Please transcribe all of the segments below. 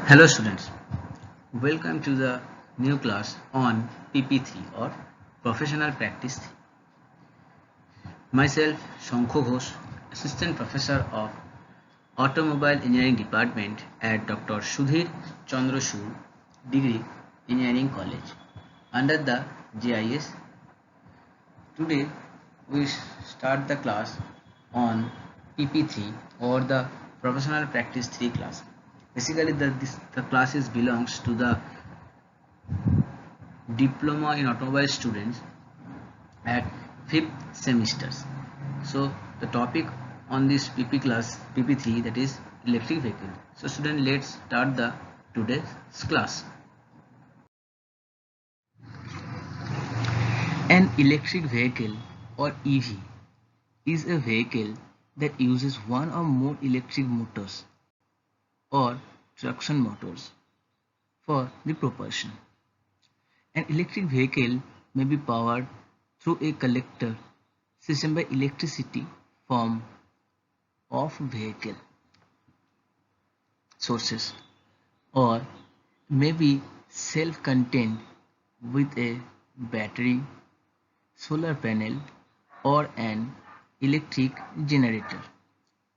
Hello students, welcome to the new class on PP3 or Professional Practice 3. Myself Shankho Ghosh, Assistant Professor of Automobile Engineering Department at Dr. Sudhir Chandrasur Degree Engineering College under the JIS. Today we start the class on PP3 or the Professional Practice 3 class. Basically the classes belongs to the diploma in automobile students at 5th semesters. So the topic on this PP class PP3, that is electric vehicle. So student, let's start the today's class. An electric vehicle or EV is a vehicle that uses one or more electric motors or traction motors for the propulsion. An electric vehicle may be powered through a collector system by electricity from off-vehicle sources, or may be self-contained with a battery, solar panel, or an electric generator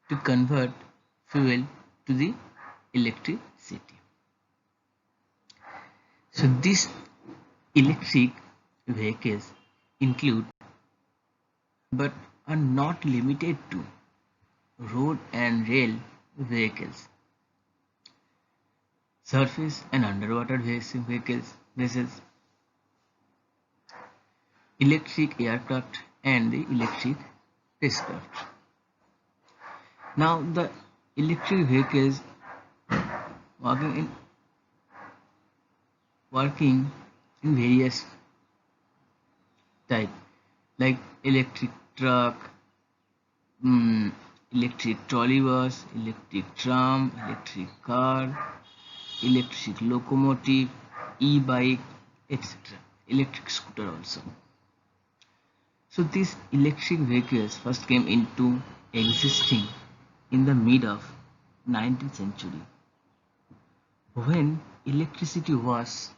to convert fuel to the electricity. So these electric vehicles include but are not limited to road and rail vehicles, surface and underwater vessels, electric aircraft and the electric spacecraft. Now the electric vehicles working in various type, like electric truck, electric trolley bus, electric tram, electric car, electric locomotive, e-bike, etc. Electric scooter also. So these electric vehicles first came into existing in the mid of 19th century, when electricity was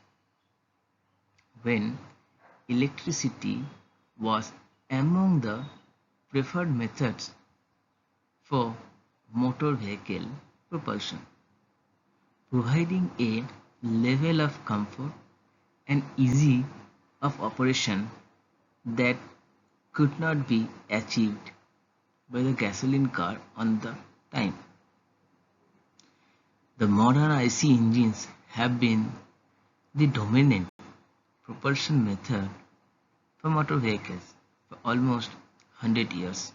among the preferred methods for motor vehicle propulsion, providing a level of comfort and ease of operation that could not be achieved by the gasoline car on the time. The modern IC engines have been the dominant propulsion method for motor vehicles for almost 100 years,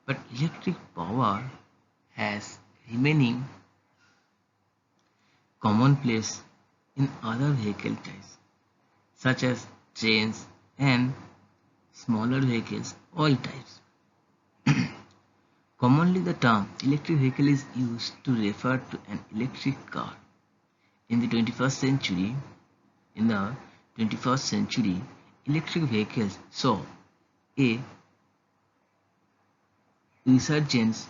but electric power has remaining commonplace in other vehicle types such as trains and smaller vehicles, all types. Commonly the term electric vehicle is used to refer to an electric car. In the 21st century, electric vehicles saw a resurgence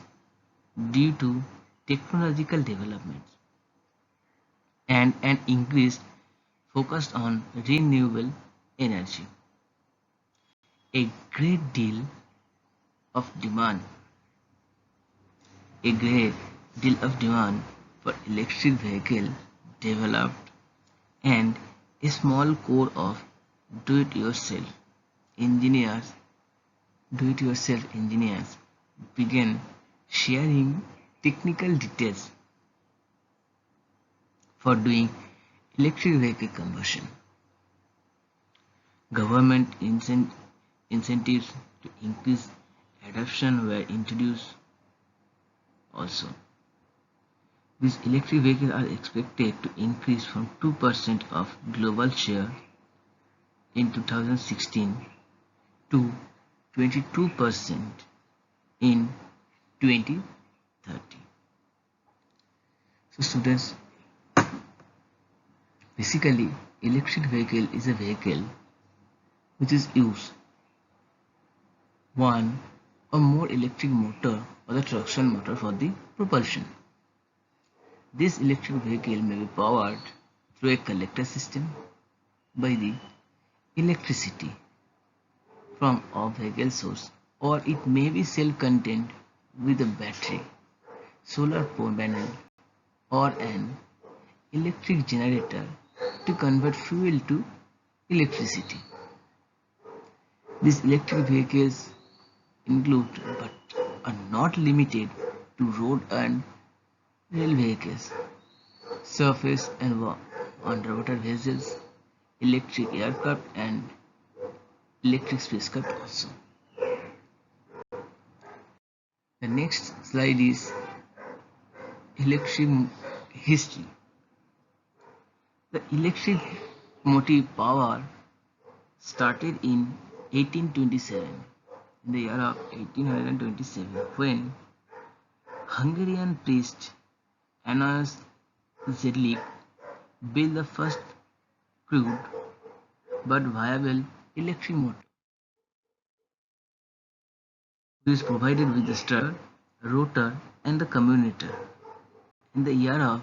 due to technological developments and an increased focus on renewable energy. A great deal of demand for electric vehicle developed, and a small core of do-it-yourself engineers began sharing technical details for doing electric vehicle conversion. Government incentives to increase adoption were introduced also. These electric vehicles are expected to increase from 2% of global share in 2016 to 22% in 2030. So students, basically electric vehicle is a vehicle which is used one or more electric motor or the traction motor for the propulsion. This electric vehicle may be powered through a collector system by the electricity from a vehicle source, or it may be self-contained with a battery, solar panel, or an electric generator to convert fuel to electricity. These electric vehicles include but are not limited to road and rail vehicles, surface and underwater vessels, electric aircraft and electric spacecraft also. The next slide is electric history. The electric motive power started in 1827, in the year of 1827, when Hungarian priest Alois Zedlik built the first crude but viable electric motor, which is provided with the starter, rotor, and the commutator. In the year of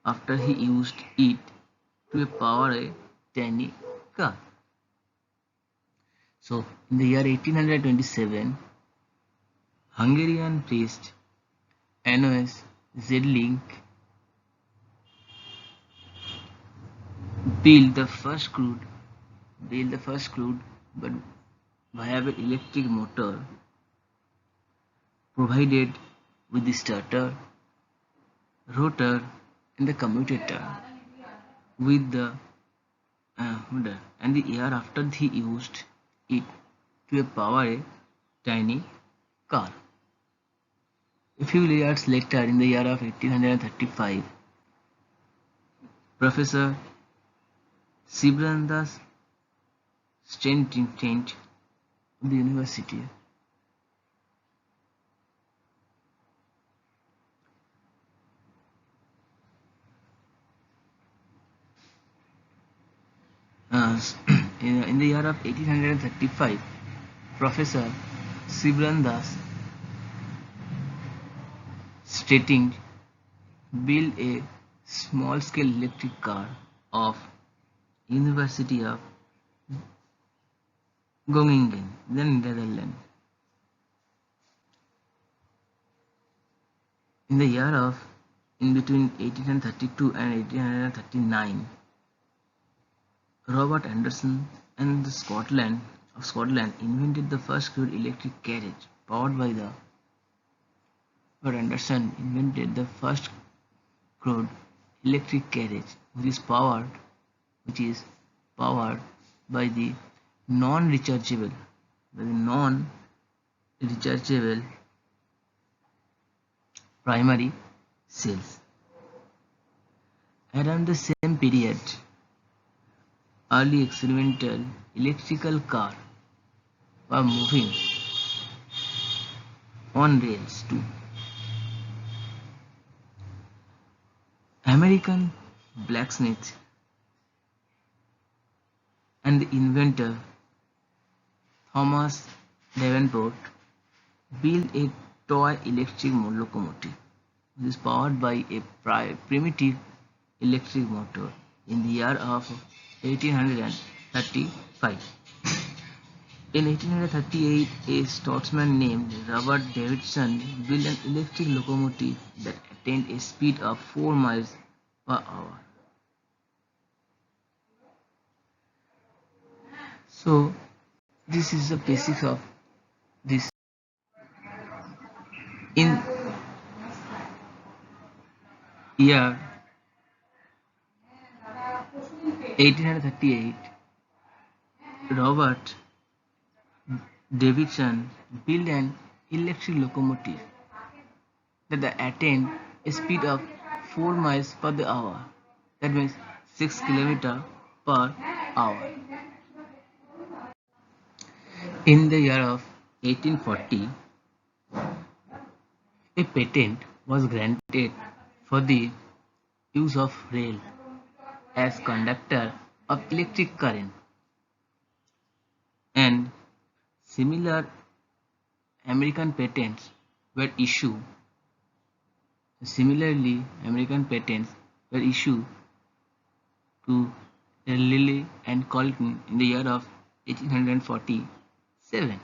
after he used it to power a tiny car. So, in the year 1827, Hungarian priest Alois Zedlik built the first crude but viable electric motor provided with the starter, rotor, and the commutator with the and the year after he used it to power a tiny car. A few years later, in the year of 1835, Professor Sibrandas Steintinch of the university in the year of 1835, Professor Sibrandas Steintinch built a small-scale electric car of University of Groningen, then Netherlands. In the year of in between 1832 and 1839, Robert Anderson and the Scotland invented the first crude electric carriage powered by the Robert Anderson invented the first crude electric carriage which is powered by the non-rechargeable primary cells. Around the same period, early experimental electrical cars were moving on rails too. American blacksmith and the inventor Thomas Davenport built a toy electric locomotive which is powered by a primitive electric motor in the year of 1835. In 1838, a Scotsman named Robert Davidson built an electric locomotive that attained a speed of 4 miles per hour. So, this is the basics of this. In year 1838, Robert Davidson built an electric locomotive that attained a speed of 4 miles per hour, that means 6 km per hour. In the year of 1840, a patent was granted for the use of rail as conductor of electric current, and similar American patents were issued Similarly, American patents were issued to Lilly and Colton in the year of 1847.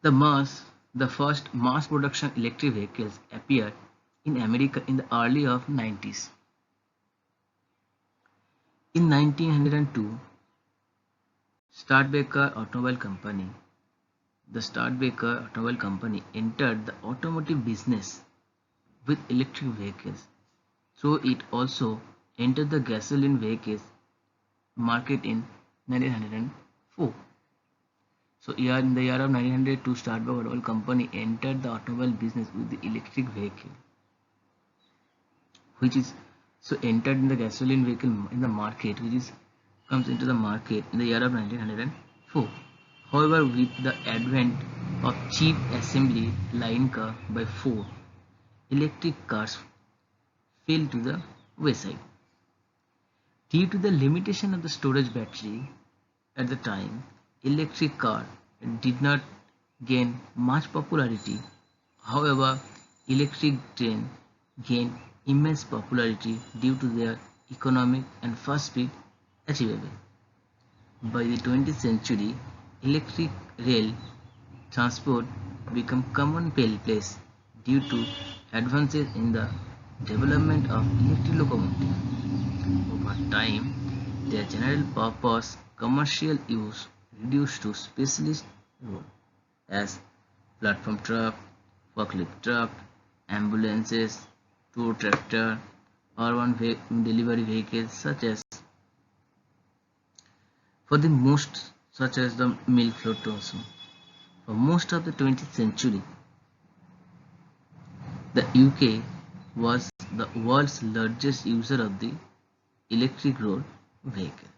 The mass, the first mass production electric vehicles appeared in America in the early of 90s. In 1902, Studebaker Automobile Company, the Studebaker Automobile Company entered the automotive business with electric vehicles, though it also entered the gasoline vehicles market in 1904. So here in the year of 1902, Studebaker Automobile Company entered the automobile business with the electric vehicle, which is so entered in the gasoline vehicle in the market, which is comes into the market in the year of 1904. However, with the advent of cheap assembly line car by Ford, electric cars fell to the wayside. Due to the limitation of the storage battery at the time, electric car did not gain much popularity. However, electric train gained immense popularity due to their economic and fast speed achievable. By the 20th century, electric rail transport became commonplace due to advances in the development of electric locomotive. Over time, their general purpose commercial use reduced to specialist role as platform truck, forklift truck, ambulances, tow tractor, urban delivery vehicles such as the milk float also. For most of the 20th century, the UK was the world's largest user of the electric road vehicle.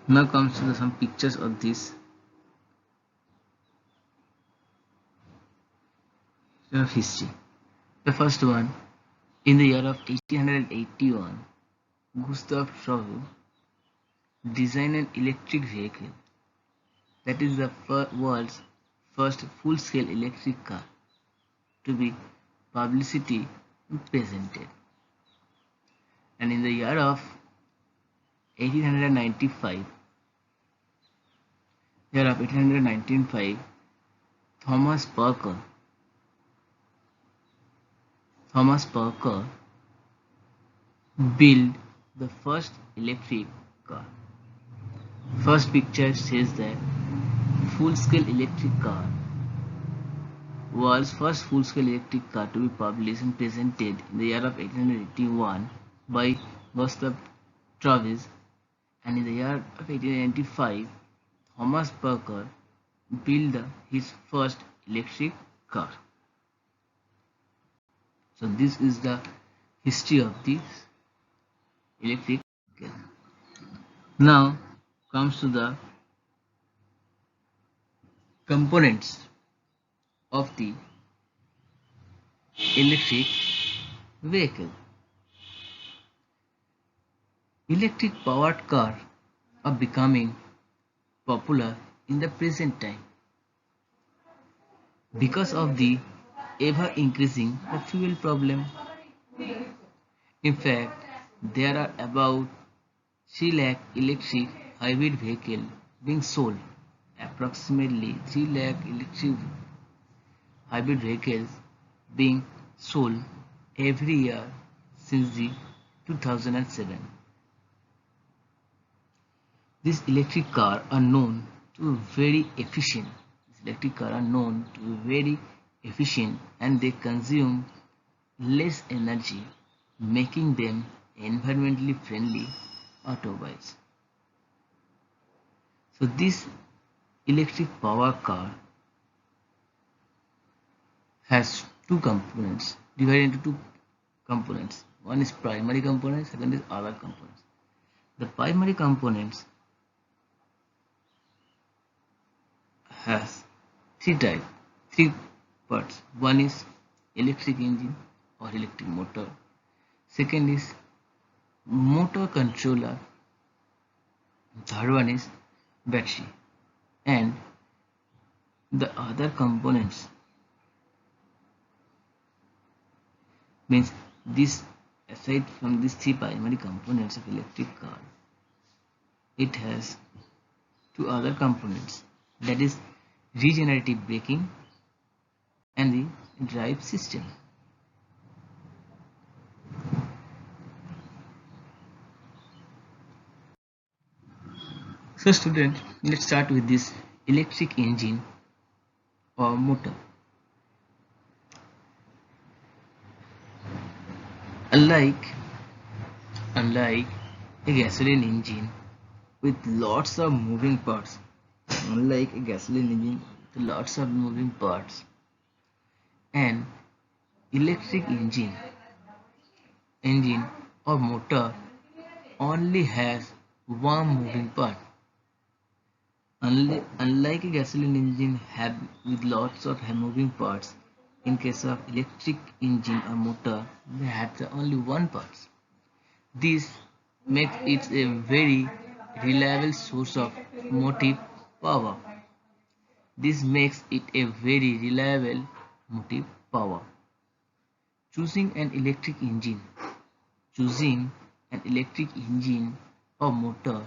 Now comes to some pictures of this history. The first one, in the year of 1881, Gustav Schroeder designed an electric vehicle that is the world's first full-scale electric car to be publicity presented. And in the year of 1895, Thomas Parker built the first electric car. First picture says that full-scale electric car, world's first full-scale electric car to be published and presented in the year of 1881 by Gustav Travis, and in the year of 1895, Thomas Parker built his first electric car. So this is the history of this electric car. Now comes to the components of the electric vehicle. Electric powered cars are becoming popular in the present time because of the ever increasing fuel problem. In fact, there are about 3 lakh electric hybrid vehicles being sold. Approximately 3 lakh electric hybrid vehicles being sold every year since the 2007. These electric cars are known to be very efficient. And they consume less energy, making them environmentally friendly automobiles. So this electric power car has two components, divided into two components. One is primary component, second is other components. The primary components has three parts. One is electric engine or electric motor. Second is motor controller. Third one is battery, and the other components means this, aside from these three primary components of electric car, it has two other components, that is regenerative braking and the drive system. So student, let's start with this electric engine or motor. Unlike a gasoline engine with lots of moving parts, unlike a gasoline engine with lots of moving parts, an electric engine or motor only has one moving part. Unlike a gasoline engine with lots of moving parts, in case of electric engine or motor, they have only one part. This makes it a very reliable source of motive power. This makes it a very reliable motive power. Choosing an electric engine or motor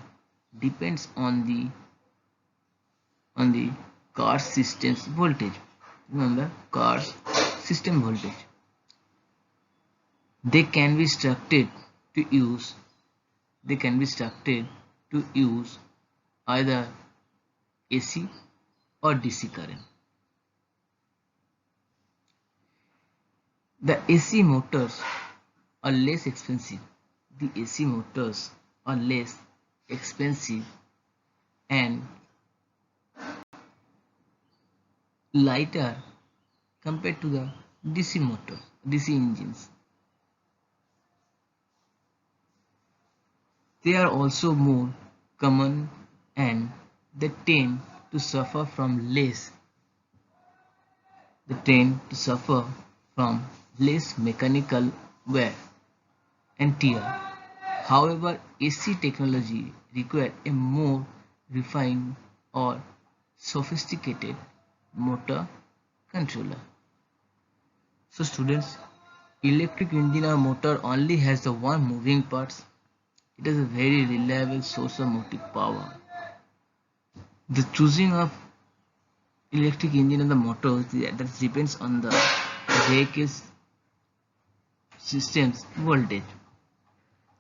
depends on the car system's voltage. Remember, car system voltage. They can be structured to use either AC or DC current. The AC motors are less expensive. The AC motors are less expensive and lighter compared to the DC engines. They are also more common and they tend to suffer from less mechanical wear and tear. However, AC technology requires a more refined or sophisticated motor controller. So students, electric engine or motor only has the one moving parts. It is a very reliable source of motive power. The choosing of electric engine and the motor that depends on the vehicle's system's voltage.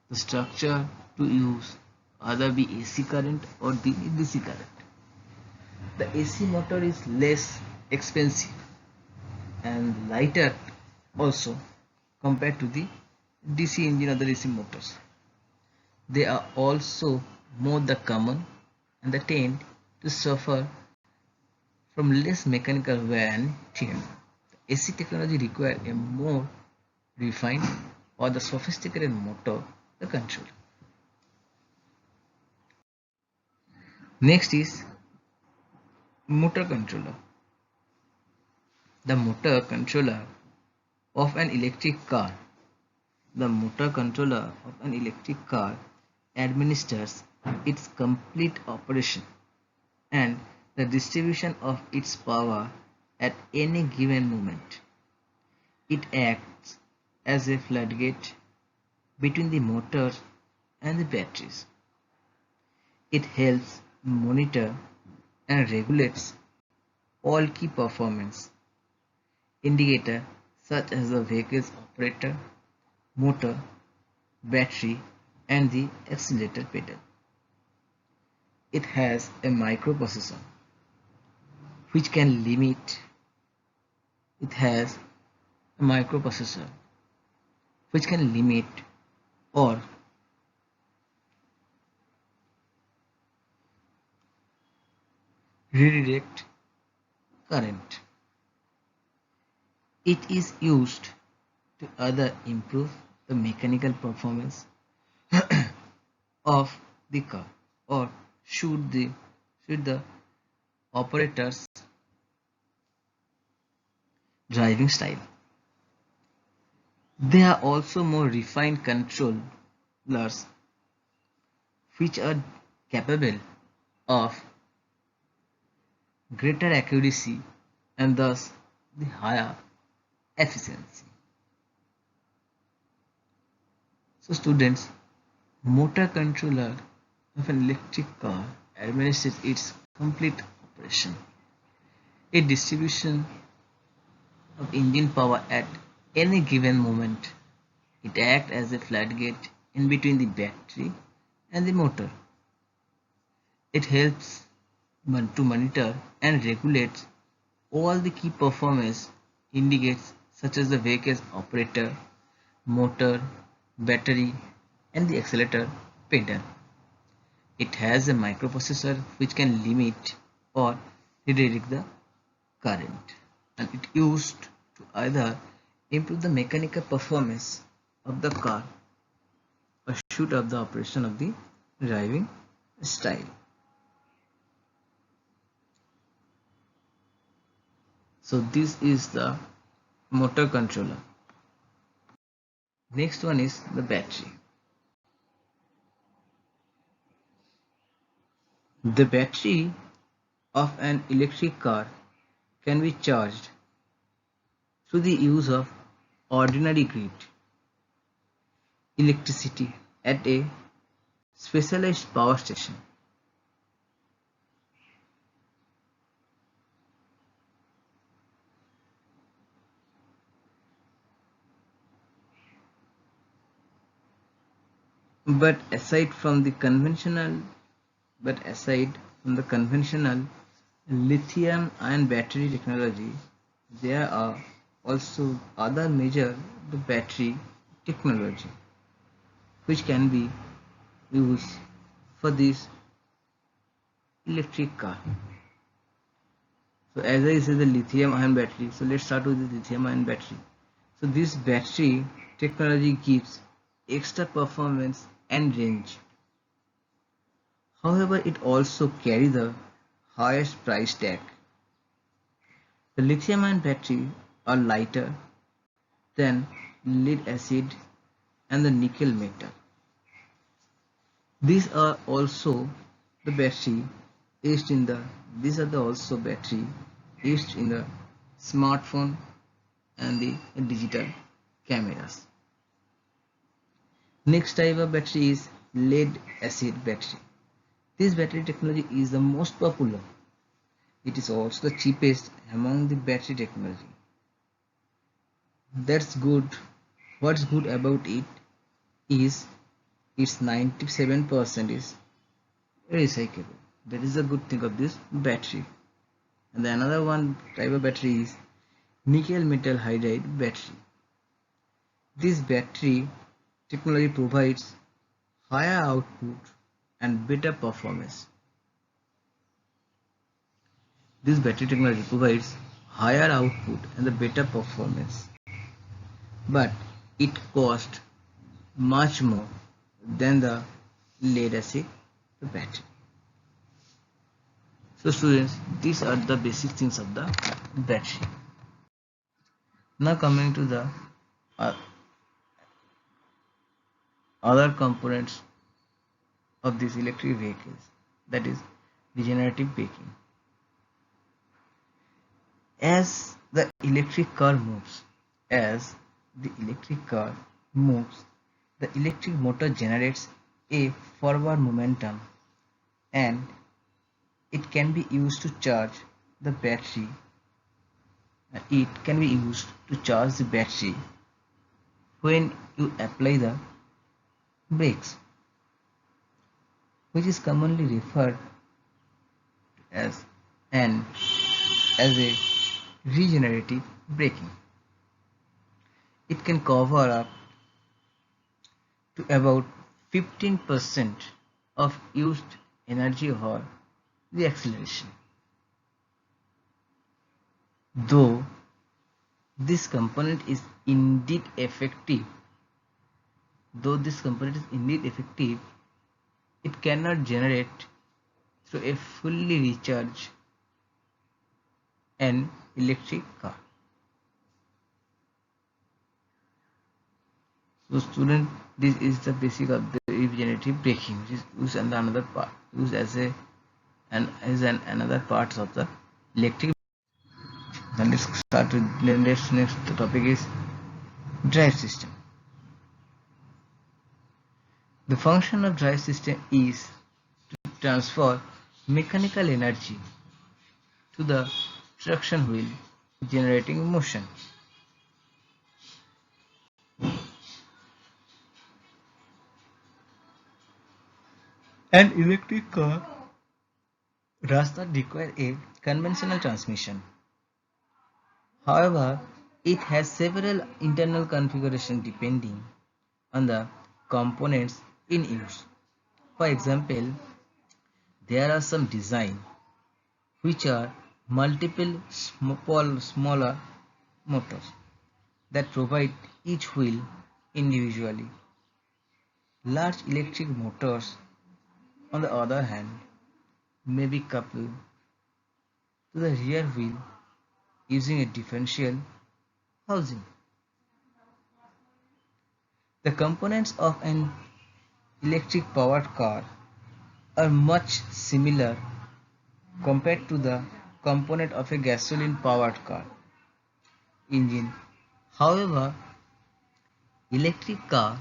The structure to use either be AC current or the DC current. The AC motor is less expensive and lighter also compared to the DC engine or the DC motors. They are also more common and they tend to suffer from less mechanical wear and tear. The AC technology requires a more refined or the sophisticated motor control. Next is motor controller. The motor controller of an electric car. The motor controller of an electric car administers its complete operation and the distribution of its power at any given moment. It acts as a floodgate between the motor and the batteries. It helps monitor and regulates all key performance indicators such as the vehicle's operator, motor, battery, and the accelerator pedal. It has a microprocessor which can limit or redirect current. It is used to either improve the mechanical performance of the car or should the operator's driving style. There are also more refined controllers which are capable of greater accuracy and thus the higher efficiency. So students, motor controller of an electric car administers its complete operation. A distribution of engine power at any given moment. It acts as a floodgate in between the battery and the motor. It helps to monitor and regulate all the key performance indicators such as the vehicle's operator, motor, battery, and the accelerator pedal. It has a microprocessor which can limit or redirect the current, and it used to either improve the mechanical performance of the car or shoot up the operation of the driving style. So this is the motor controller. Next one is the battery. The battery of an electric car can be charged through the use of ordinary grid electricity at a specialized power station. But aside from the conventional lithium ion battery technology, there are also other major battery technology which can be used for this electric car. So as I said, the lithium ion battery. So let's start with the lithium ion battery. So this battery technology gives extra performance and range. However, it also carries the highest price tag. The lithium ion batteries are lighter than lead acid and the nickel metal. These are also the battery used in the smartphone and the digital cameras. Next type of battery is lead acid battery. This battery technology is the most popular. It is also the cheapest among the battery technology. That's good. What's good about it is its 97% is recyclable. That is the good thing of this battery. And the another one type of battery is nickel metal hydride battery. This battery technology provides higher output and better performance. This battery technology provides higher output and the better performance, but it costs much more than the lead acid battery. So students, these are the basic things of the battery. Now coming to the other components of these electric vehicles, that is regenerative braking. As the electric car moves, the electric motor generates a forward momentum and it can be used to charge the battery. When you apply the brakes, which is commonly referred as a regenerative braking. It can cover up to about 15% of used energy or the acceleration. Though this component is indeed effective, it cannot generate through a fully recharged an electric car. So student, this is the basic of the regenerative braking, which is used in another part, used as a and is another parts of the electric. Now let's start with next topic is drive system. The function of drive system is to transfer mechanical energy to the traction wheel, generating motion. An electric car does not require a conventional transmission. However, it has several internal configurations depending on the components in use. For example, there are some designs which are multiple smaller motors that provide each wheel individually. Large electric motors, on the other hand, may be coupled to the rear wheel using a differential housing. The components of an electric powered car are much similar compared to the component of a gasoline powered car engine. However, electric car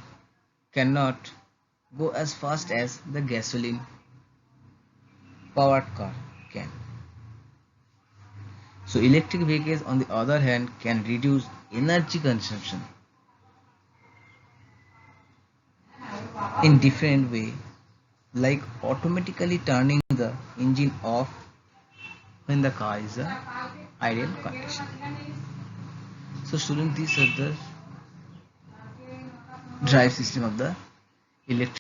cannot go as fast as the gasoline powered car can. So electric vehicles on the other hand can reduce energy consumption in different way, like automatically turning the engine off when the car is in idle condition. So students, these are the drive system of the electric.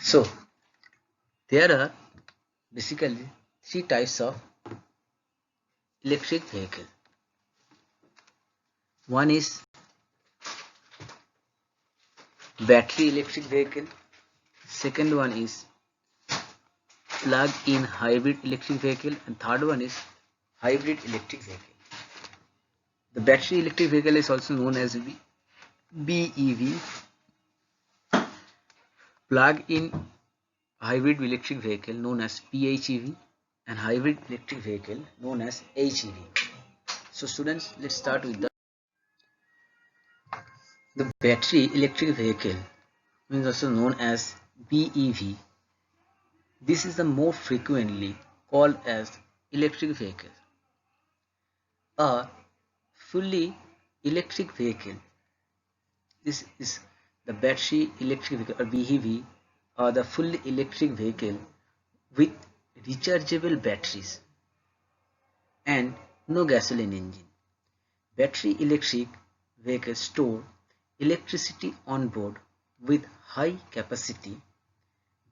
So there are basically three types of electric vehicle. One is battery electric vehicle. Second one is plug-in hybrid electric vehicle, and third one is hybrid electric vehicle. The battery electric vehicle is also known as BEV, plug-in hybrid electric vehicle known as PHEV, and hybrid electric vehicle known as HEV. So students, let's start with the battery electric vehicle, means also known as BEV. This is the more frequently called as electric vehicle. A fully electric vehicle, this is the battery electric vehicle or BEV, or the fully electric vehicle with rechargeable batteries and no gasoline engine. Battery electric vehicles store electricity on board with high capacity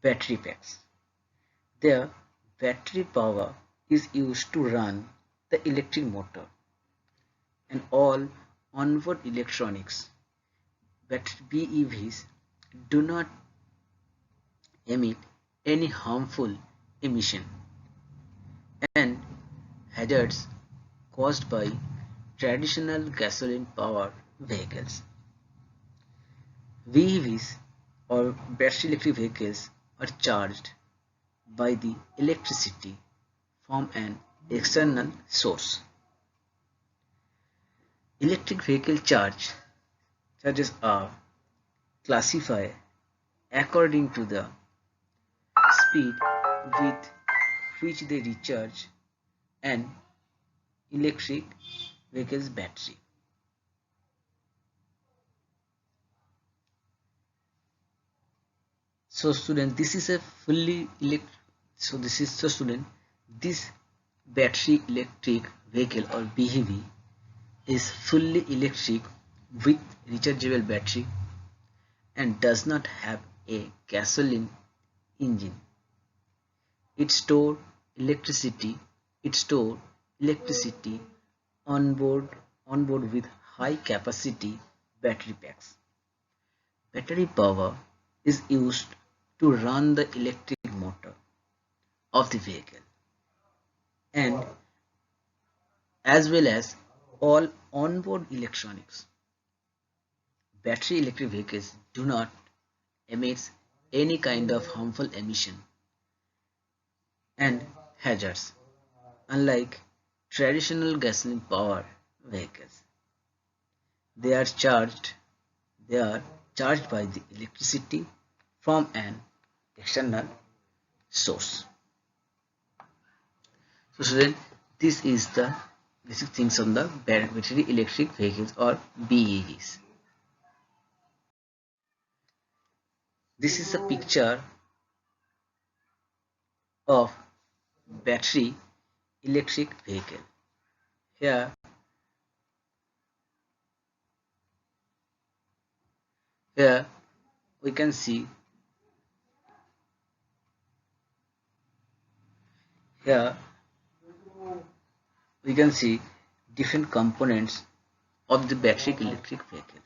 battery packs. Their battery power is used to run the electric motor and all onboard electronics. But BEVs do not emit any harmful emission and hazards caused by traditional gasoline powered vehicles. BEVs or battery electric vehicles are charged by the electricity from an external source. Electric vehicle charges are classified according to the speed with which they recharge an electric vehicle's battery. So student, this is a fully electric. So this is so student, this battery electric vehicle or BEV is fully electric with rechargeable battery and does not have a gasoline engine. It stores electricity on board with high capacity battery packs. Battery power is used to run the electric motor of the vehicle and as well as all onboard electronics. Battery electric vehicles do not emit any kind of harmful emission and hazards. Unlike traditional gasoline powered vehicles, they are charged they are charged by the electricity from an external source. So student, this is the basic things on the battery electric vehicles or BEVs. This is a picture of battery electric vehicle. Here, here we can see here we can see different components of the battery electric vehicle.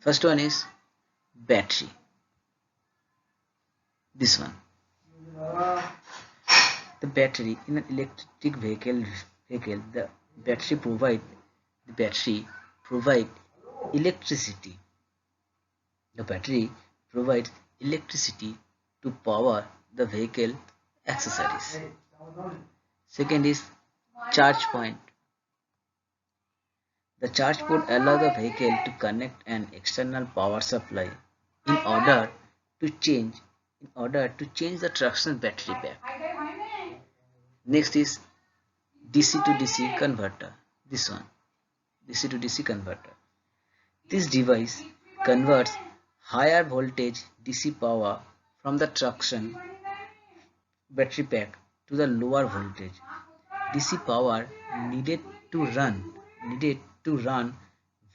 First one is battery. This one. The battery in an electric vehicle, the battery provide electricity. The battery provides electricity to power the vehicle accessories. Second is charge point. The charge port allows the vehicle to connect an external power supply in order to change the traction battery pack. Next is DC to DC converter. This one, DC to DC converter. This device converts higher voltage DC power from the traction battery pack to the lower voltage DC power needed to run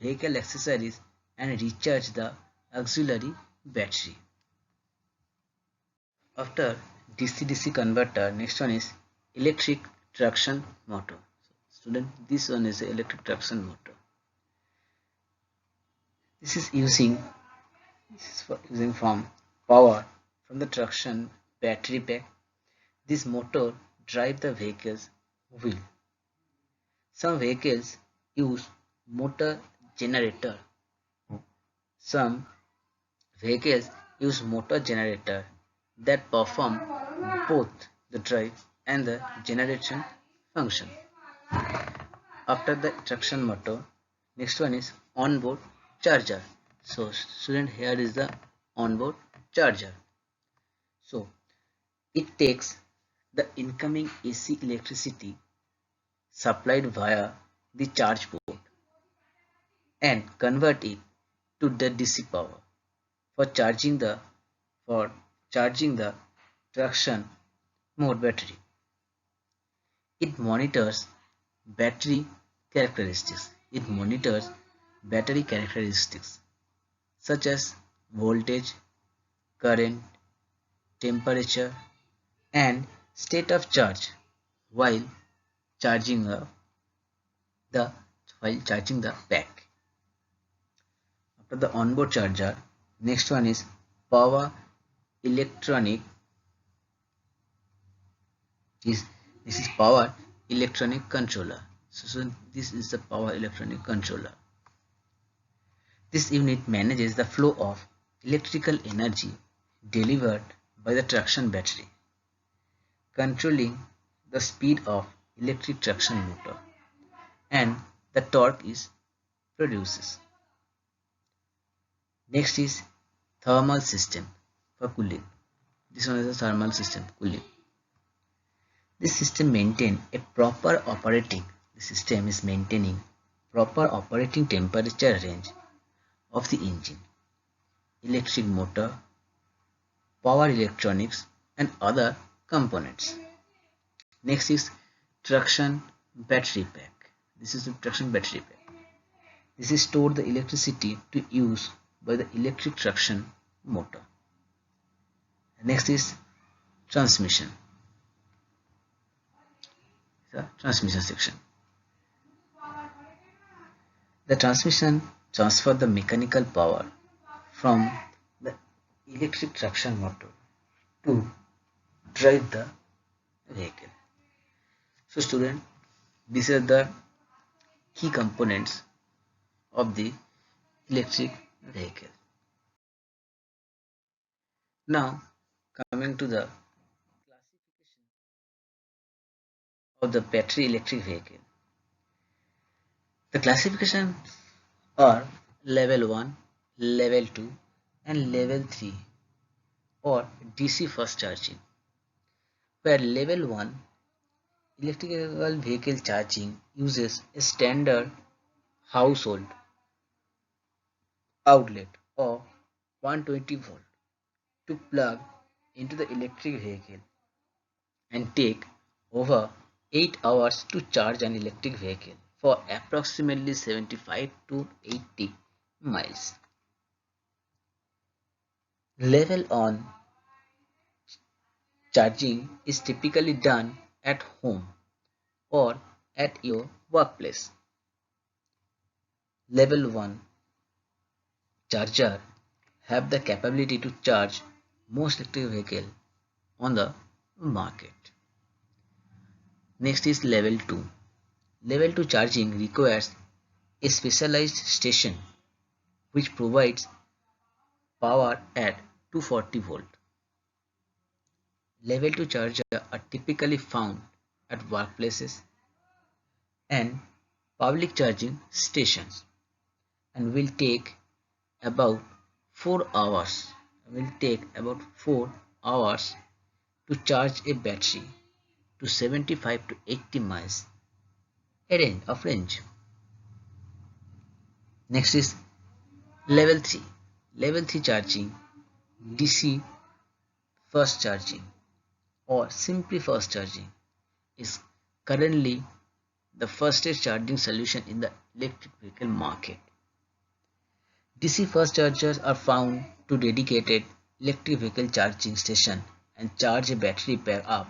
vehicle accessories and recharge the auxiliary battery. After DC-DC converter, next one is electric traction motor. Student, this one is electric traction motor. This is using from power from the traction battery pack. This motor drive the vehicle's wheel. Some vehicles use motor generator. Some vehicles use motor generator that perform both the drive and the generation function. After the traction motor, next one is onboard charger. So student, here is the onboard charger. So it takes the incoming AC electricity supplied via the charge port and convert it to the DC power for charging the traction mode battery. It monitors battery characteristics. Such as voltage, current, temperature, and state of charge while charging the pack. After the onboard charger, next one is power electronic. This is power electronic controller. So this is the power electronic controller. This unit manages the flow of electrical energy delivered by the traction battery, controlling the speed of electric traction motor and the torque is produces. Next is thermal system for cooling. This one is the thermal system cooling. This system maintain a proper operating. The system is maintaining proper operating temperature range of the engine, electric motor, power electronics, and other components. Next is traction battery pack. This is the traction battery pack. This is stored the electricity to use by the electric traction motor. Next is transmission. The transmission section. The transmission transfers the mechanical power from the electric traction motor to drive the vehicle. So student, these are the key components of the electric vehicle. Now coming to the of the battery electric vehicle. The classifications are level 1, level 2 and level 3 or DC fast charging, where level 1 electrical vehicle charging uses a standard household outlet of 120 volt to plug into the electric vehicle and take over 8 hours to charge an electric vehicle for approximately 75 to 80 miles. Level on charging is typically done at home or at your workplace. Level 1 charger have the capability to charge most electric vehicles on the market. Next is level 2. Level 2 charging requires a specialized station which provides power at 240 volt. Level 2 chargers are typically found at workplaces and public charging stations and will take about 4 hours to charge a battery to 75 to 80 miles of range. Next is level 3. Level 3 charging, DC fast charging or simply fast charging is currently the fastest charging solution in the electric vehicle market. DC fast chargers are found to dedicated electric vehicle charging station and charge a battery pair up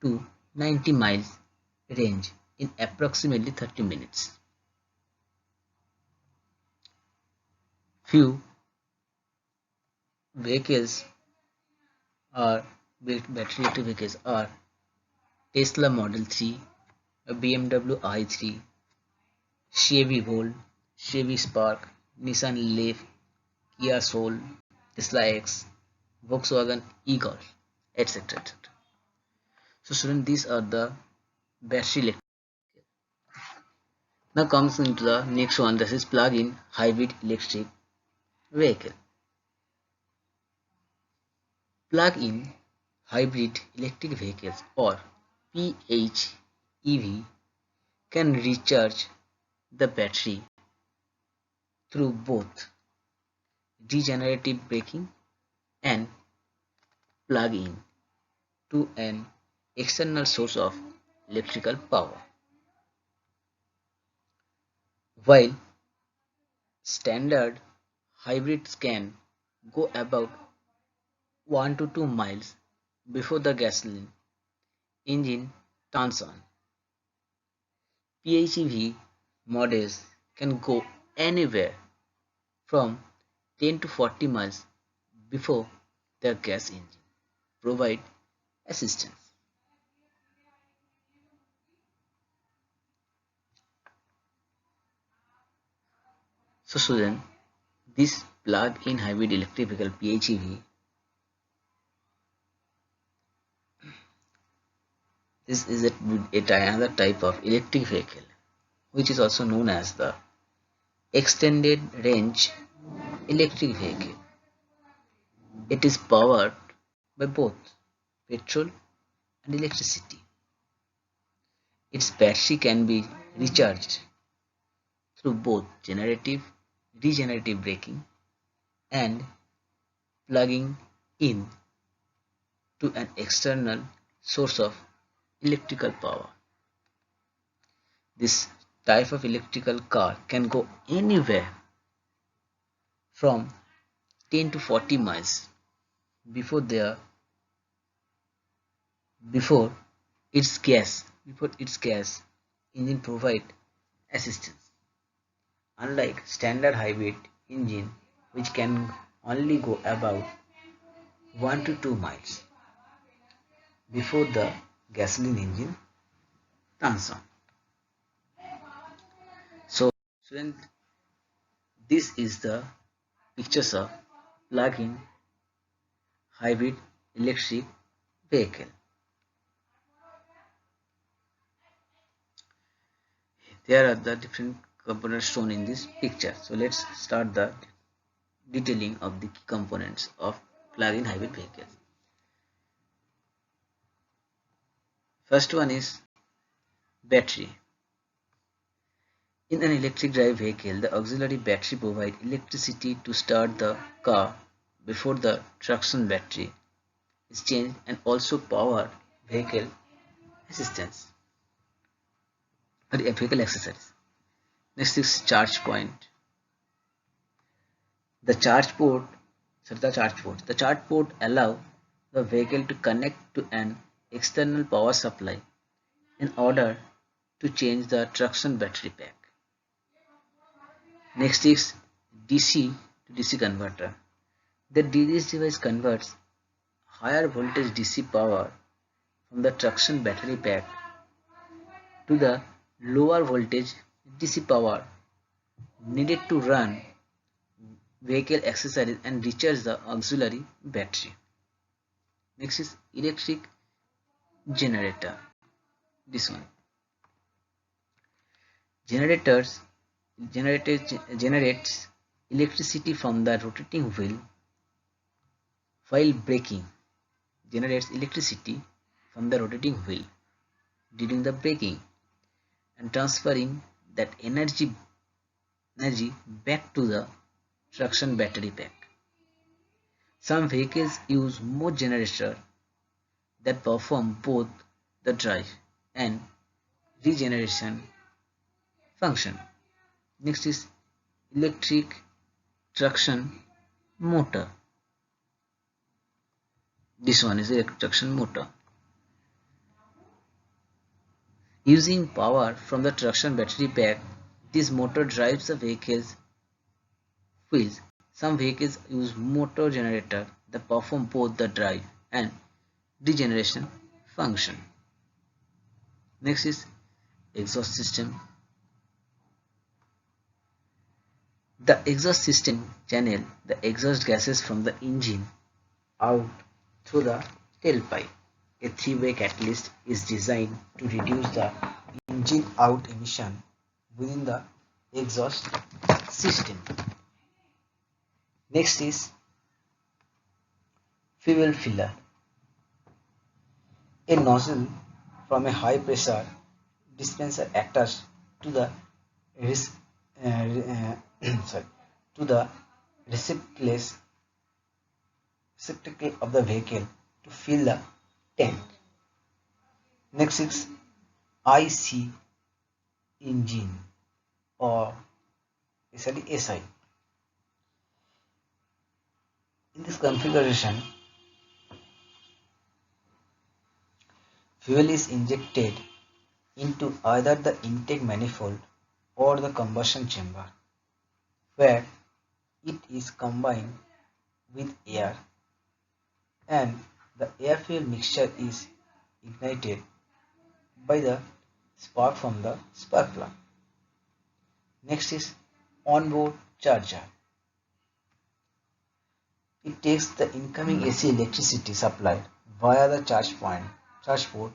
to 90 miles range in approximately 30 minutes. Few vehicles are battery electric vehicles are Tesla Model 3, BMW i3, Chevy Volt, Chevy Spark, Nissan Leaf, Kia Soul, Tesla X, Volkswagen e-Golf, etc. etc. So students, these are the battery electric. Now comes into the next one, this is plug-in hybrid electric vehicle. Plug-in hybrid electric vehicles or PHEV can recharge the battery through both regenerative braking and plug in to an external source of electrical power. While standard hybrids can go about 1 to 2 miles before the gasoline engine turns on, PHEV models can go anywhere from 10 to 40 miles before the gas engine provide assistance. So student, this plug-in hybrid electric vehicle PHEV, this is another type of electric vehicle which is also known as the extended range electric vehicle. It is powered by both petrol and electricity. Its battery can be recharged through both regenerative braking and plugging in to an external source of electrical power. This type of electrical car can go anywhere from 10 to 40 miles before its gas engine provide assistance. Unlike standard hybrid engine which can only go about 1 to 2 miles before the gasoline engine turns on. So student, this is the pictures of plug-in hybrid electric vehicle. There are the different components shown in this picture. So let's start the detailing of the key components of plug-in hybrid vehicles. First one is battery. In an electric drive vehicle, the auxiliary battery provides electricity to start the car before the traction battery is changed and also power vehicle assistance or vehicle accessories. Next is charge point. The charge port allow the vehicle to connect to an external power supply in order to change the traction battery pack. Next is DC to DC converter. This device converts higher voltage DC power from the traction battery pack to the lower voltage DC power needed to run vehicle accessories and recharge the auxiliary battery. Next is electric generator. This one. Generates electricity from the rotating wheel while braking. Generates electricity from the rotating wheel during the braking and transferring that energy back to the traction battery pack. Some vehicles use more generators that perform both the drive and regeneration function. Next is electric traction motor. This one is electric traction motor. Using power from the traction battery pack, this motor drives the vehicle's wheels. Some vehicles use motor generator that perform both the drive and regeneration function. Next is exhaust system. The exhaust system channels the exhaust gases from the engine out through the tailpipe. A three-way catalyst is designed to reduce the engine out emission within the exhaust system. Next is fuel filler. A nozzle from a high pressure dispenser attached to the receptacle of the vehicle to fill the tank. Next is IC engine or essentially SI. In this configuration, fuel is injected into either the intake manifold or the combustion chamber, where it is combined with air and the air-fuel mixture is ignited by the spark from the spark plug. Next is onboard charger. It takes the incoming AC electricity supply via the charge port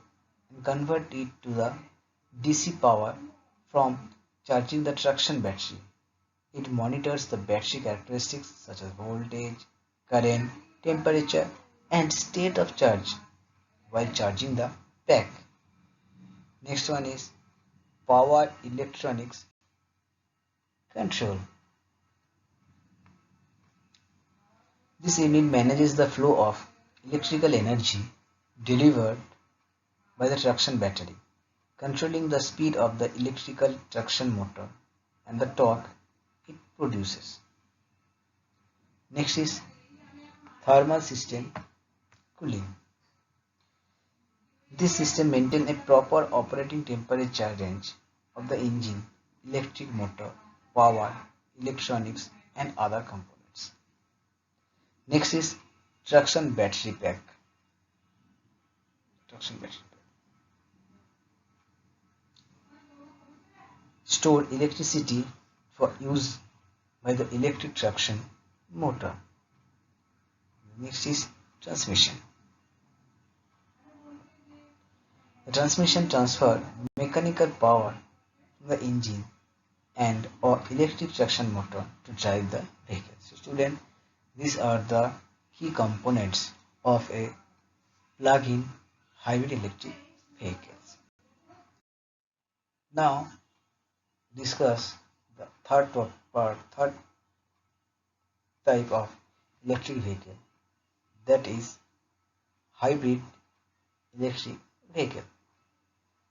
and convert it to the DC power from charging the traction battery. It monitors the battery characteristics such as voltage, current, temperature and state of charge while charging the pack. Next one is power electronics control. This unit manages the flow of electrical energy delivered by the traction battery, controlling the speed of the electrical traction motor and the torque it produces. Next is thermal system cooling. This system maintains a proper operating temperature range of the engine, electric motor, power, electronics and other components. Next is traction battery pack. Store electricity for use by the electric traction motor. Next is transmission. The transmission transfer mechanical power the engine and or electric traction motor to drive the vehicle. So student, these are the key components of a plug-in hybrid electric vehicles. Now discuss the third type of electric vehicle, that is hybrid electric vehicle.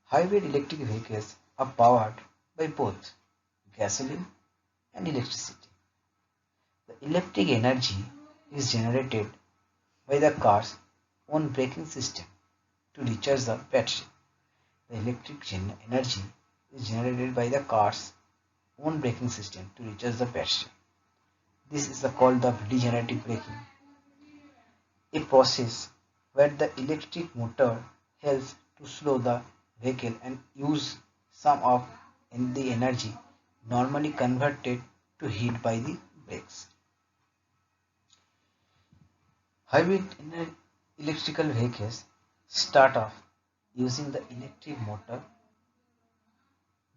Hybrid electric vehicles are powered by both gasoline and electricity. The electric energy is generated by the car's own braking system to recharge the battery. The electric energy is generated by the car's own braking system to recharge the battery. This is called the regenerative braking, a process where the electric motor helps to slow the vehicle and use some of the energy normally converted to heat by the brakes. Hybrid electrical vehicles start off using the electric motor,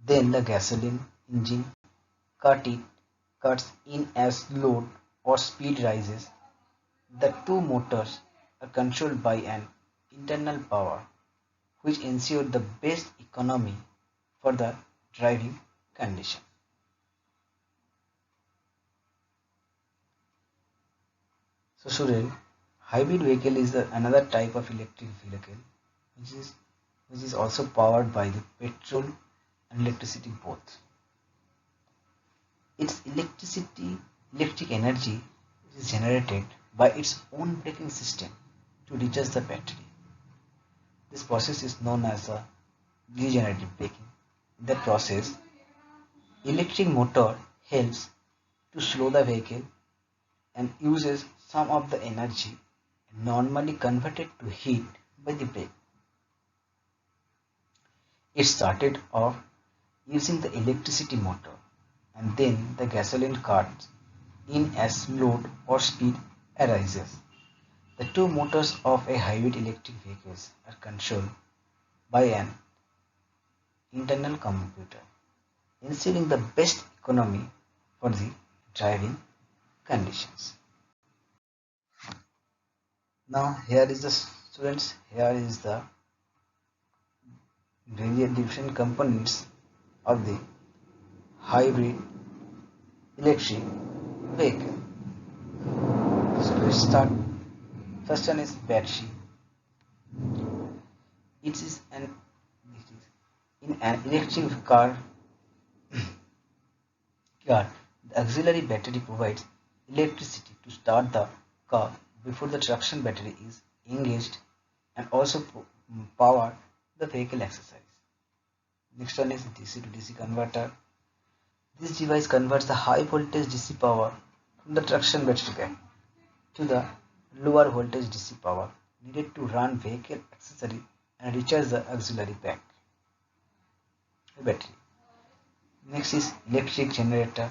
then the gasoline engine cuts in as load or speed rises. The two motors are controlled by an internal power which ensure the best economy for the driving condition. So student, hybrid vehicle is another type of electric vehicle which is also powered by the petrol and electricity both. Its electric energy is generated by its own braking system to recharge the battery. This process is known as a regenerative braking. In that process, electric motor helps to slow the vehicle and uses some of the energy normally converted to heat by the brake. It started off using the electricity motor and then the gasoline cuts in as load or speed arises. The two motors of a hybrid electric vehicles are controlled by an internal computer, ensuring the best economy for the driving conditions. Now here is the students, here is the various different components of the hybrid electric vehicle. So let's start. First one is battery. It is in an electric car. The auxiliary battery provides electricity to start the car before the traction battery is engaged and also power the vehicle exercise. Next one is DC to DC converter. This device converts the high voltage DC power from the traction battery pack to the lower voltage DC power needed to run vehicle accessory and recharge the auxiliary pack battery. Next is electric generator.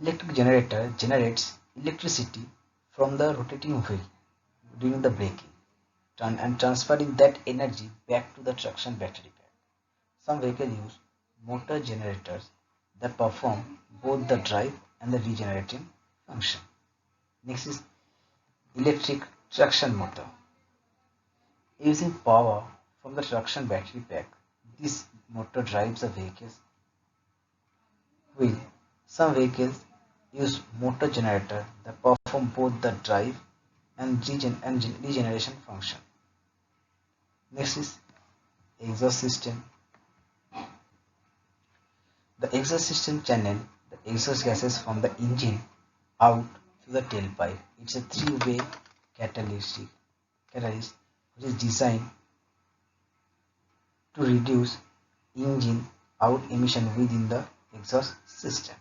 Electric generator generates electricity from the rotating wheel during the braking and transferring that energy back to the traction battery pack. Some vehicles use motor generators that perform both the drive and the regenerating function. Next is electric traction motor. Using power from the traction battery pack, this motor drives the vehicle's wheel. Some vehicles use motor generator that perform both the drive and regeneration function. Next is exhaust system. The exhaust system channel the exhaust gases from the engine out to the tailpipe. It's a three-way catalyst which is designed to reduce engine out emission within the exhaust system.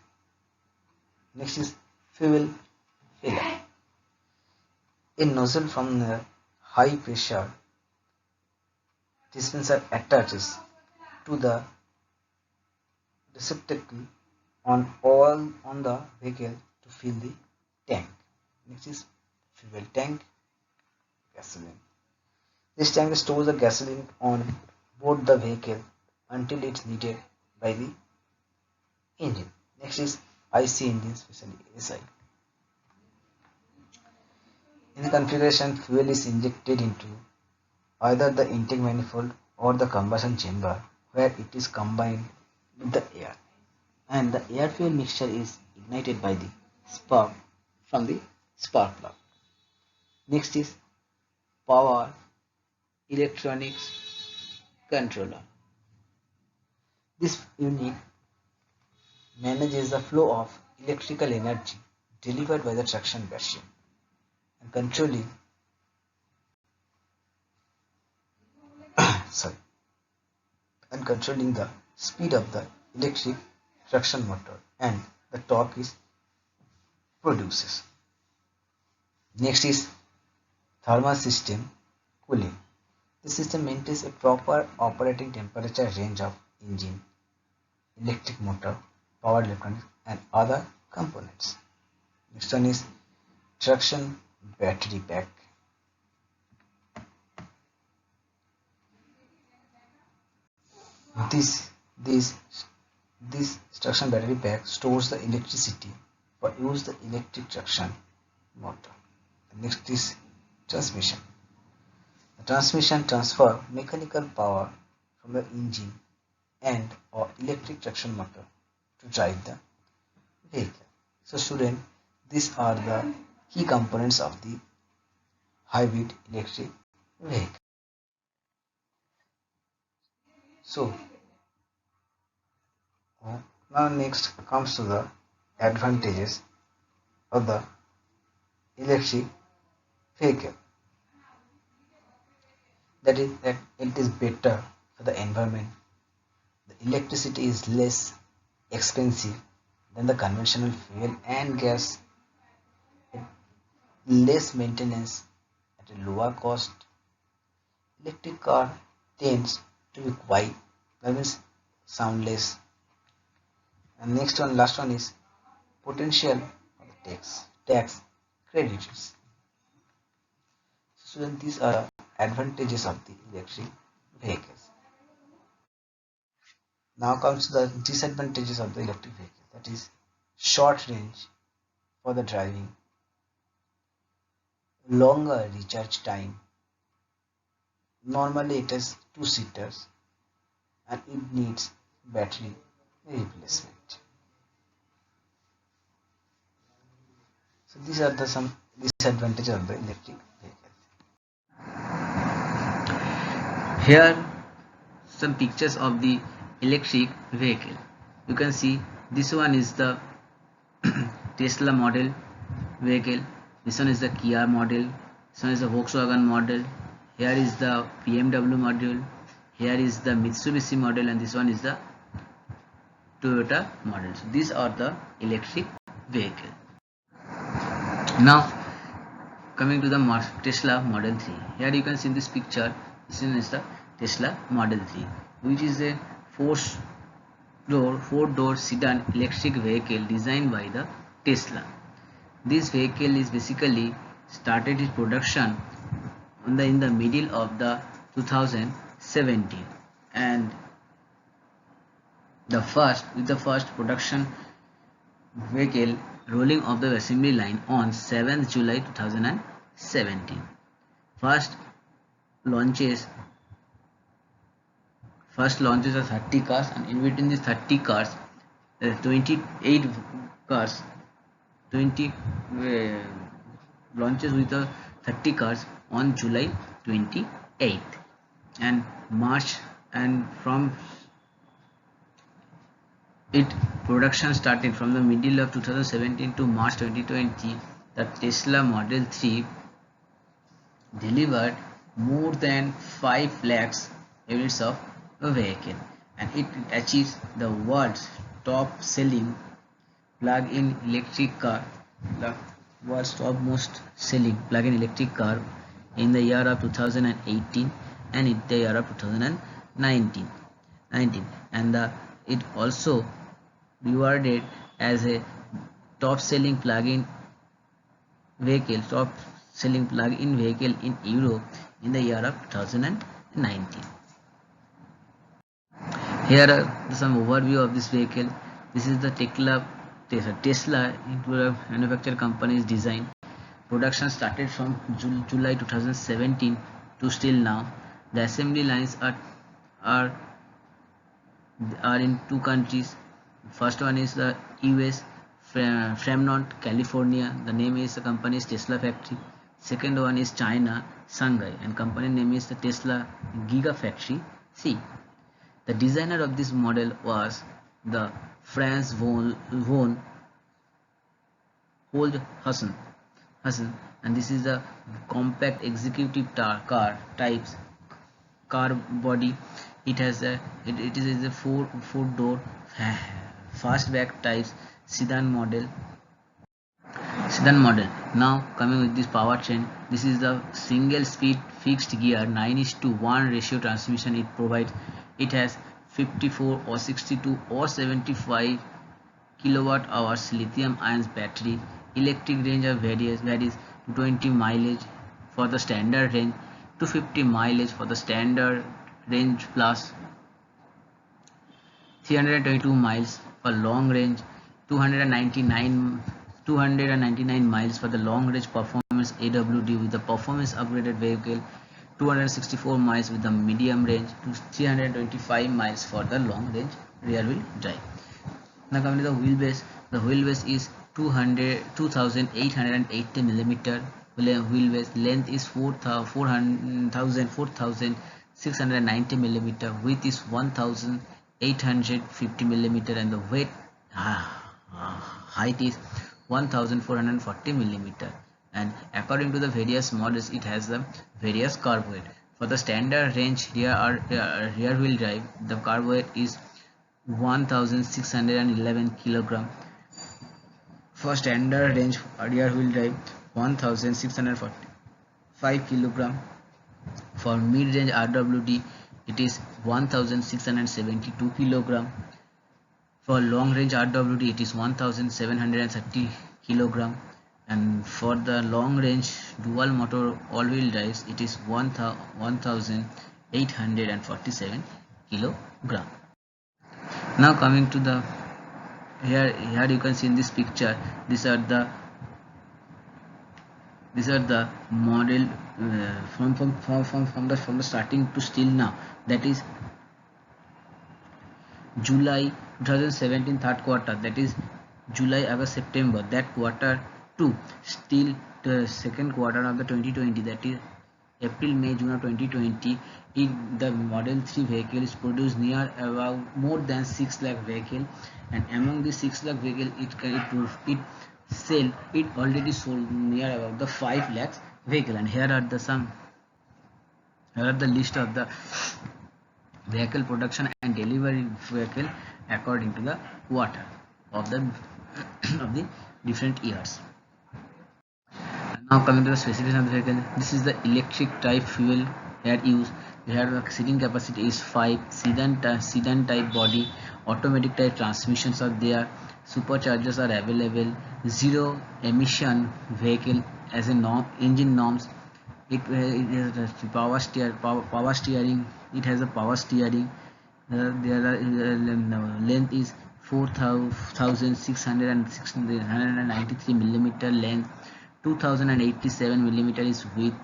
Next is fuel filler. A nozzle from the high pressure dispenser attaches to the receptacle on the vehicle to fill the tank. Next is fuel tank, gasoline. This tank stores the gasoline on board the vehicle until it's needed by the engine. Next is IC engine, especially SI. In the configuration, fuel is injected into either the intake manifold or the combustion chamber, where it is combined with the air, and the air fuel mixture is ignited by the spark from the spark plug. Next is power electronics controller. This unit manages the flow of electrical energy delivered by the traction machine and sorry, controlling the speed of the electric traction motor and the torque is produces. Next is thermal system cooling. The system maintains a proper operating temperature range of engine, electric motor, power electronics and other components. Next one is traction battery pack. This traction battery pack stores the electricity for use the electric traction motor. Next is transmission. The transmission transfer mechanical power from the engine and or electric traction motor to drive the vehicle. So student, these are the key components of the hybrid electric vehicle. So now next comes to the advantages of the electric vehicle. That is that it is better for the environment. The electricity is less expensive than the conventional fuel and gas, less maintenance at a lower cost. Electric car tends to be quiet, that means soundless. And next one, last one is potential of the tax credits. So these are advantages of the electric vehicles. Now comes the disadvantages of the electric vehicle, that is short range for the driving, longer recharge time. Normally it is two-seaters and it needs battery replacement. So these are the some disadvantages of the electric vehicle. Here some pictures of the electric vehicle. You can see this one is the Tesla model vehicle, this one is the Kia model, this one is the Volkswagen model, here is the BMW model, here is the Mitsubishi model, and this one is the Toyota model. So these are the electric vehicle. Now coming to the Tesla Model 3. Here you can see in this picture, this is the Tesla Model 3, which is a four-door sedan electric vehicle designed by the Tesla. This vehicle is basically started its production in the middle of the 2017, and the first production vehicle rolling off the assembly line on 7th July 2017. First launches are 30 cars, and in between these 30 cars, 28 cars, 20 launches with the 30 cars on July 28th, and March, and from it production started from the middle of 2017 to March 2020. The Tesla Model 3 delivered more than 5 lakhs units of a vehicle, and it achieves the world's top selling plug-in electric car, the world's top most selling plug-in electric car in the year of 2018 and in the year of 2019, and it also rewarded as a top selling plug-in vehicle in Europe in the year of 2019. Here are some overview of this vehicle. This is the Tesla manufacturer company's design. Production started from July 2017 to still now. The assembly lines are are in two countries. First one is the US, Fremont, California. The name is the company's Tesla factory. Second one is China, Shanghai, and company name is the Tesla Gigafactory C. The designer of this model was the Franz von Holzhausen, and this is the compact executive car types car body. It has it is a four door fastback types sedan model. Now coming with this powertrain, this is the single speed fixed gear 9:1 ratio transmission it provides. It has 54 or 62 or 75 kilowatt hours lithium ion battery. Electric range of varies to 20 mileage for the standard range, to 50 mileage for the standard range plus 322 miles for long range, 299 miles for the long range performance AWD with the performance upgraded vehicle, 264 miles with the medium range, to 325 miles for the long range rear wheel drive. Now coming to the wheelbase, the wheelbase is 2880 millimeter. Wheelbase length is 4690 millimeter. Width is 1850 millimeter, and the weight height is 1440 millimeter. And according to the various models, it has the various carb weight. For the standard range rear wheel drive, the carb weight is 1611 kilogram. For standard range rear wheel drive, 1645 kilogram. For mid range RWD, it is 1672 kilogram. For long range RWD, it is 1730 kilogram. And for the long range dual motor all wheel drives, it is 1847 kilogram. Now coming to the here you can see in this picture, these are the model from the starting to still now, that is July 2017 third quarter, that is July, August, September, that quarter to still the second quarter of the 2020, that is April, May, June of 2020. The Model 3 vehicle is produced near about more than 6 lakh vehicle, and among the 6 lakh vehicle it already sold near about the 5 lakhs vehicle. And here are the list of the vehicle production and delivery vehicle according to the quarter of the of the different years. Now coming to the specification of the vehicle, this is the electric type fuel here used. Here the seating capacity is 5, sedan type body, automatic type transmissions are there, superchargers are available, zero emission vehicle as a engine norms. It has power steering. It has a power steering. There are length is 4693 millimeter length, 2087 millimeter is width,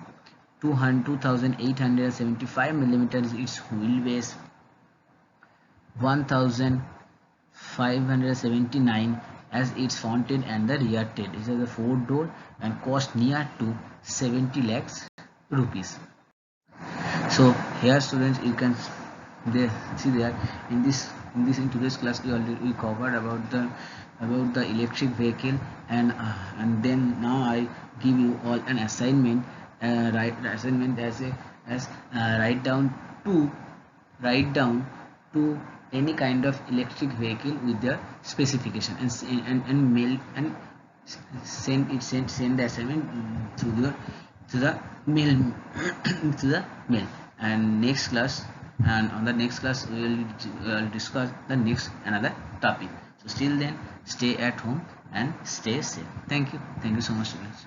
2875 millimeters its wheelbase, 1579 as its front end and the rear tail. This is a 4-door and cost near to 70 lakhs rupees. So here students, you can see there in today's class we covered about the electric vehicle, and then now I give you all an assignment. Write down to any kind of electric vehicle with their specification and mail and send the assignment to the mail to the mail. And next class, and on the next class we will discuss the next another topic. So still then, stay at home and stay safe. Thank you so much, students.